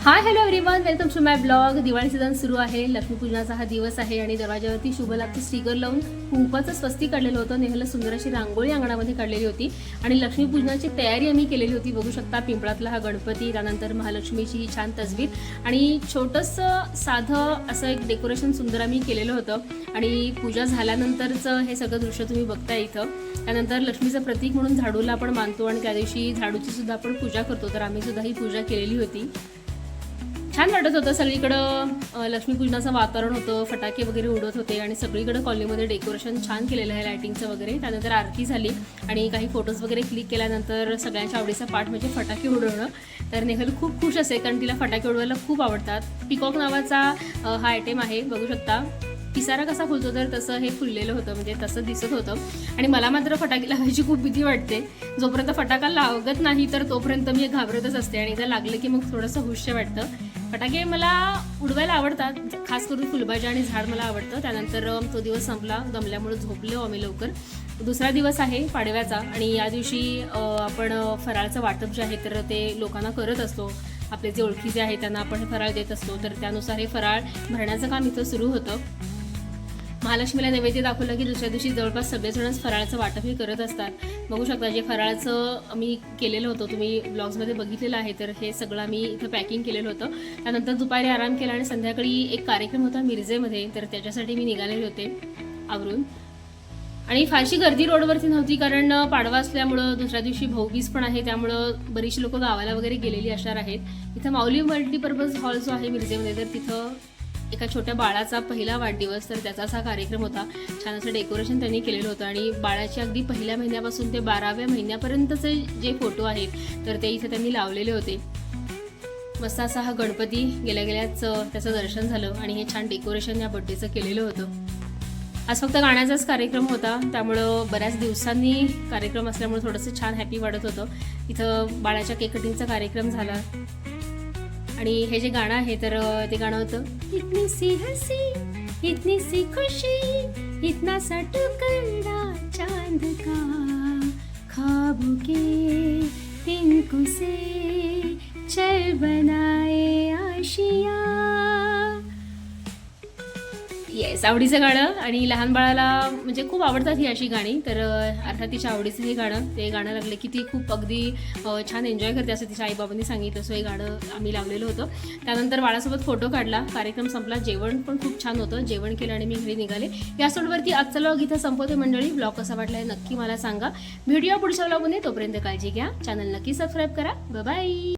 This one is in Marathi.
High hello everyone, welcome to my blog. Diwali season सुरू आहे. लक्ष्मीपूजनाचा हा दिवस आहे आणि दरवाजावरती शुभ लाभचं स्टिकर लावून कुंकवाचं स्वस्तिक काढलेलं होतं. नेहला सुंदर अशी रांगोळी अंगणामध्ये काढलेली होती आणि लक्ष्मीपूजनाची तयारी आम्ही केलेली होती. बघू शकता पिंपळातला हा गणपती, त्यानंतर महालक्ष्मीची छान तस्वीर आणि छोटंसं साधं असं एक डेकोरेशन सुंदर आम्ही केलेलं होतं आणि पूजा झाल्यानंतरचं हे सगळं दृश्य तुम्ही बघताय इथं. त्यानंतर लक्ष्मीचं प्रतीक म्हणून झाडूला आपण मानतो आणि त्या दिवशी झाडूची सुद्धा आपण पूजा करतो. तर आम्ही सुद्धा ही पूजा केलेली होती. छान वाटत होतं. सगळीकडं लक्ष्मीपूजनाचं वातावरण होतं, फटाके वगैरे उडत होते आणि सगळीकडे कॉलनीमध्ये डेकोरेशन छान केलेलं आहे लायटिंगचं वगैरे. त्यानंतर आरती झाली आणि काही फोटोज वगैरे क्लिक केल्यानंतर सगळ्यांच्या आवडीचा पार्ट म्हणजे फटाके उडवणं. तर नेहल खूप खुश असेल कारण तिला फटाके उडवायला खूप आवडतात. पिकॉक नावाचा हा आयटेम आहे, बघू शकता. पिसारा कसा फुलतो तर तसं हे फुललेलं होतं, म्हणजे तसं दिसत होतं. आणि मला मात्र फटाके लावायची खूप भीती वाटते. जोपर्यंत फटाका लागत नाही तर तोपर्यंत मी घाबरतच असते आणि जर लागलं की मग थोडंसं हुश्य वाटतं. फटाके मला उडवायला आवडतात, खास करून फुलभाज्या आणि झाड मला आवडतं. त्यानंतर तो दिवस संपला, दमल्यामुळे झोपलो आम्ही लवकर. दुसरा दिवस आहे पाडव्याचा आणि या दिवशी आपण फराळचं वाटप जे आहे तर ते लोकांना करत असतो. आपले जे ओळखीचे आहेत त्यांना आपण हे फराळ देत असतो. तर त्यानुसार हे फराळ भरण्याचं काम इथं सुरू होतं. महालक्ष्मीला नैवेद्य दाखवलं की दुसऱ्या दिवशी जवळपास सगळेजणच फराळाचं वाटप हे करत असतात. बघू शकता जे फराळाचं आम्ही केलेलं होतं, तुम्ही ब्लॉग्समध्ये बघितलेलं आहे. तर हे सगळं आम्ही इथं पॅकिंग केलेलं होतं. त्यानंतर दुपारी आराम केला आणि संध्याकाळी एक कार्यक्रम होता मिरजेमध्ये, तर त्याच्यासाठी मी निघालेले होते आवरून. आणि फारशी गर्दी रोडवरती नव्हती कारण पाडवा असल्यामुळं दुसऱ्या दिवशी भाऊबीज पण आहे, त्यामुळं बरीचशी लोकं गावाला वगैरे गेलेली असणार आहेत. इथं माऊली मल्टीपर्पज हॉल जो आहे मिरजेमध्ये, तर तिथं एका छोट्या बाळाचा पहिला वाढदिवस, तर त्याचाच हा कार्यक्रम होता. छान असं डेकोरेशन त्यांनी केलेलं होतं आणि बाळाच्या अगदी पहिल्या महिन्यापासून ते 12व्या महिन्यापर्यंतचे जे फोटो आहेत तर ते इथे त्यांनी लावलेले होते. मस्त असा हा गणपती गेल्याच त्याचं दर्शन झालं आणि हे छान डेकोरेशन या बड्डेचं केलेलं होतं. आज फक्त गाण्याचाच कार्यक्रम होता, त्यामुळं बऱ्याच दिवसांनी कार्यक्रम असल्यामुळे थोडंसं छान हॅपी वाटत होतं. इथं बाळाच्या केक कटिंगचा कार्यक्रम झाला आणि हे जे गाणं आहे तर ते गाणं होतं इतनी सी हसी इतनी सी खुशी इतना सा टुकड़ा चांद का ख्वाबों के तिनको से चल बनाए आशिया. येस, आवडीचं गाणं आणि लहान बाळाला म्हणजे खूप आवडतात ही अशी गाणी. तर अर्थात तिच्या आवडीचं हे गाणं, ते गाणं लागलं की ती खूप अगदी छान एन्जॉय करते असं तिच्या आईबाबांनी सांगितलं. सो हे गाणं आम्ही लावलेलं होतं. त्यानंतर बाळासोबत फोटो काढला, कार्यक्रम संपला, जेवण पण खूप छान होतं. जेवण केलं आणि मी घरी निघाले. या सोडवरती आजचा व्लॉग इथं संपवते मंडळी. ब्लॉग कसा वाटला नक्की मला सांगा. व्हिडिओ पुढच्या व्लॉगमध्ये, तोपर्यंत काळजी घ्या. चॅनल नक्की सबस्क्राईब करा. बाय.